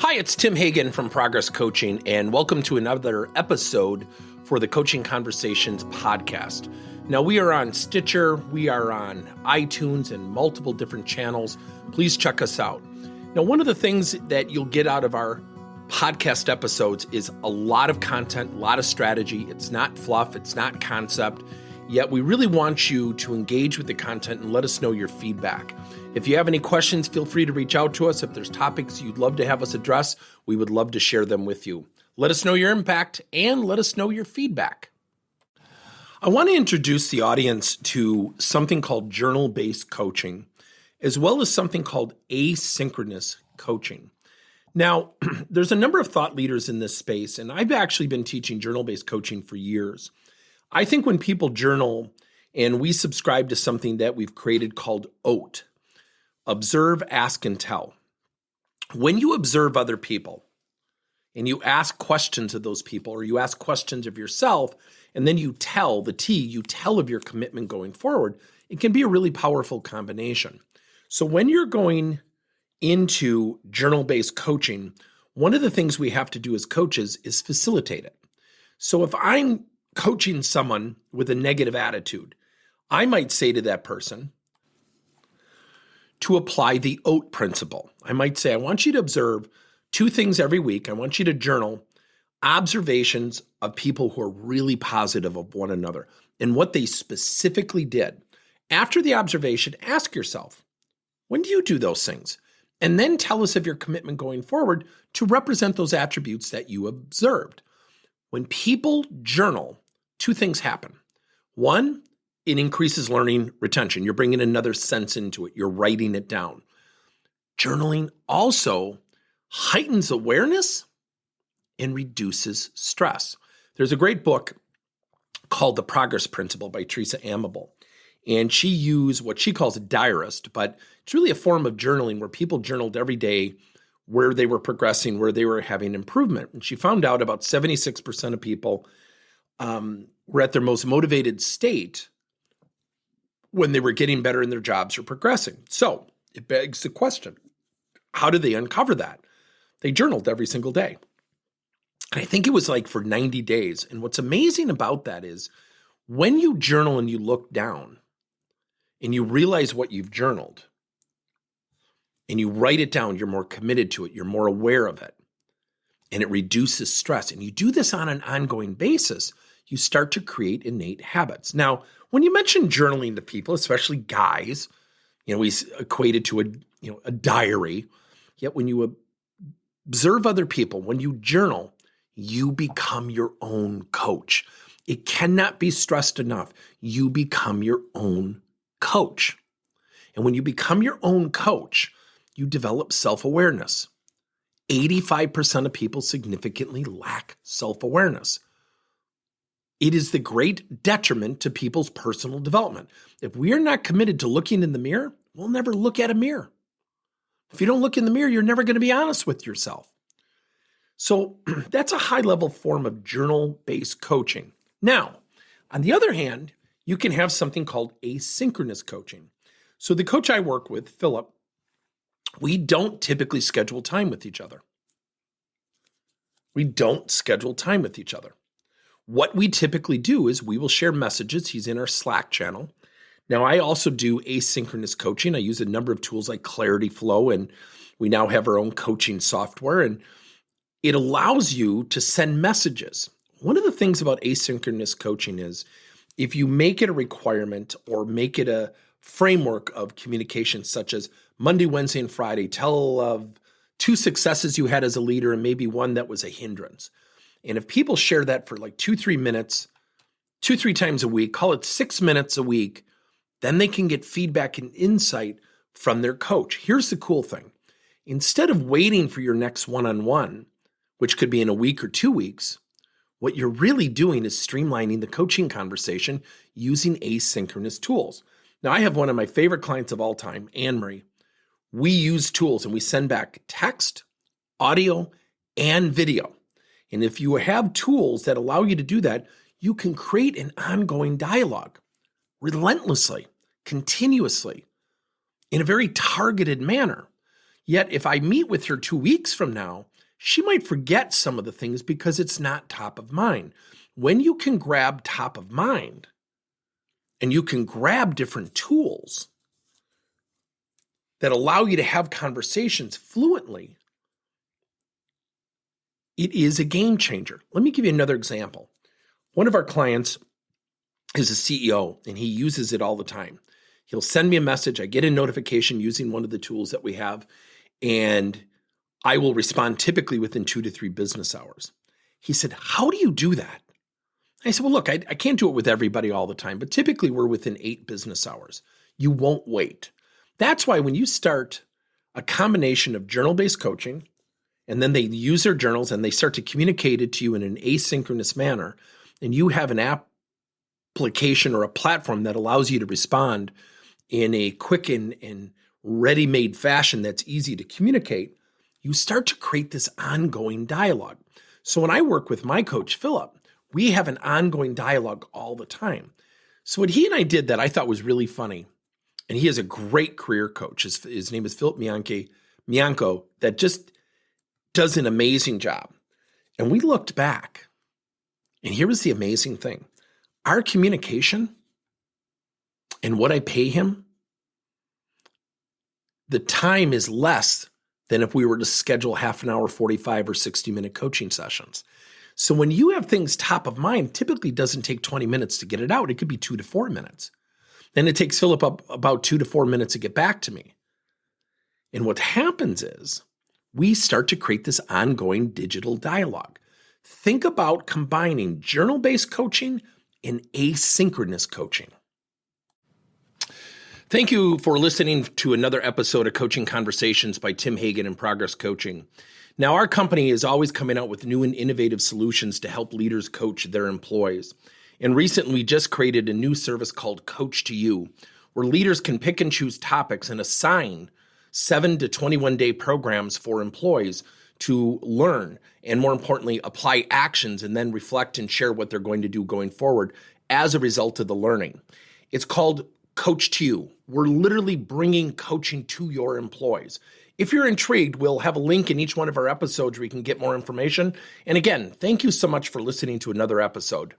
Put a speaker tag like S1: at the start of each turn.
S1: Hi, it's Tim Hagen from Progress Coaching, and welcome to another episode for the Coaching Conversations podcast. Now, we are on Stitcher, we are on iTunes, and multiple different channels. Please check us out. Now, one of the things that you'll get out of our podcast episodes is a lot of content, a lot of strategy. It's not fluff, it's not concept, yet we really want you to engage with the content and let us know your feedback. If you have any questions, feel free to reach out to us. If there's topics you'd love to have us address, we would love to share them with you. Let us know your impact and let us know your feedback. I want to introduce the audience to something called journal-based coaching, as well as something called asynchronous coaching. Now, there's a number of thought leaders in this space, and I've actually been teaching journal-based coaching for years. I think when people journal, and we subscribe to something that we've created called OAT, observe, ask, and tell. When you observe other people and you ask questions of those people, or you ask questions of yourself, and then you tell of your commitment going forward, it can be a really powerful combination. So when you're going into journal-based coaching, one of the things we have to do as coaches is facilitate it. So if I'm coaching someone with a negative attitude, I might say to that person, to apply the OAT principle. I might say, I want you to observe 2 things every week. I want you to journal observations of people who are really positive of one another and what they specifically did. After the observation, ask yourself, when do you do those things? And then tell us of your commitment going forward to represent those attributes that you observed. When people journal, 2 things happen. One, it increases learning retention. You're bringing another sense into it. You're writing it down. Journaling also heightens awareness and reduces stress. There's a great book called The Progress Principle by Teresa Amable. And she used what she calls a diarist, but it's really a form of journaling where people journaled every day where they were progressing, where they were having improvement. And she found out about 76% of people were at their most motivated state when they were getting better in their jobs or progressing. So it begs the question, how did they uncover that? They journaled every single day. And I think it was like for 90 days. And what's amazing about that is when you journal and you look down and you realize what you've journaled and you write it down, you're more committed to it, you're more aware of it, and it reduces stress. And you do this on an ongoing basis, you start to create innate habits. Now, when you mention journaling to people, especially guys, we equate it to a diary. Yet when you observe other people, when you journal, you become your own coach. It cannot be stressed enough. You become your own coach. And when you become your own coach, you develop self-awareness. 85% of people significantly lack self-awareness. It is the great detriment to people's personal development. If we are not committed to looking in the mirror, we'll never look at a mirror. If you don't look in the mirror, you're never going to be honest with yourself. So that's a high-level form of journal-based coaching. Now, on the other hand, you can have something called asynchronous coaching. So the coach I work with, Philip, we don't typically schedule time with each other. We don't schedule time with each other. What we typically do is we will share messages. He's in our Slack channel. Now, I also do asynchronous coaching. I use a number of tools like Clarity Flow, and we now have our own coaching software, and it allows you to send messages. One of the things about asynchronous coaching is if you make it a requirement or make it a framework of communication, such as Monday, Wednesday, and Friday, tell of 2 successes you had as a leader and maybe one that was a hindrance. And if people share that for like 2-3 minutes, 2-3 times a week, call it 6 minutes a week, then they can get feedback and insight from their coach. Here's the cool thing. Instead of waiting for your next one-on-one, which could be in a week or 2 weeks, what you're really doing is streamlining the coaching conversation using asynchronous tools. Now, I have one of my favorite clients of all time, Anne-Marie. We use tools and we send back text, audio, and video. And if you have tools that allow you to do that, you can create an ongoing dialogue relentlessly, continuously, in a very targeted manner. Yet if I meet with her 2 weeks from now, she might forget some of the things because it's not top of mind. When you can grab top of mind and you can grab different tools that allow you to have conversations fluently, it is a game changer. Let me give you another example. One of our clients is a CEO, and he uses it all the time. He'll send me a message. I get a notification using one of the tools that we have, and I will respond typically within 2 to 3 business hours. He said, "How do you do that?" I said, "Well, look, I can't do it with everybody all the time, but typically we're within 8 business hours. You won't wait." That's why when you start a combination of journal-based coaching, and then they use their journals and they start to communicate it to you in an asynchronous manner, and you have an application or a platform that allows you to respond in a quick and ready-made fashion that's easy to communicate, you start to create this ongoing dialogue. So when I work with my coach, Philip, we have an ongoing dialogue all the time. So what he and I did that I thought was really funny, and he is a great career coach. His name is Philip Mianco, that just does an amazing job. And we looked back, and here was the amazing thing. Our communication and what I pay him, the time is less than if we were to schedule half an hour, 45 or 60-minute coaching sessions. So when you have things top of mind, typically doesn't take 20 minutes to get it out. It could be 2 to 4 minutes. Then it takes Philip about 2 to 4 minutes to get back to me. And what happens is we start to create this ongoing digital dialogue. Think about combining journal-based coaching and asynchronous coaching. Thank you for listening to another episode of Coaching Conversations by Tim Hagen and Progress Coaching. Now, our company is always coming out with new and innovative solutions to help leaders coach their employees. And recently, we just created a new service called Coach to You, where leaders can pick and choose topics and assign 7 to 21-day programs for employees to learn and, more importantly, apply actions and then reflect and share what they're going to do going forward as a result of the learning. It's called Coach to You. We're literally bringing coaching to your employees. If you're intrigued, we'll have a link in each one of our episodes where you can get more information. And again, thank you so much for listening to another episode.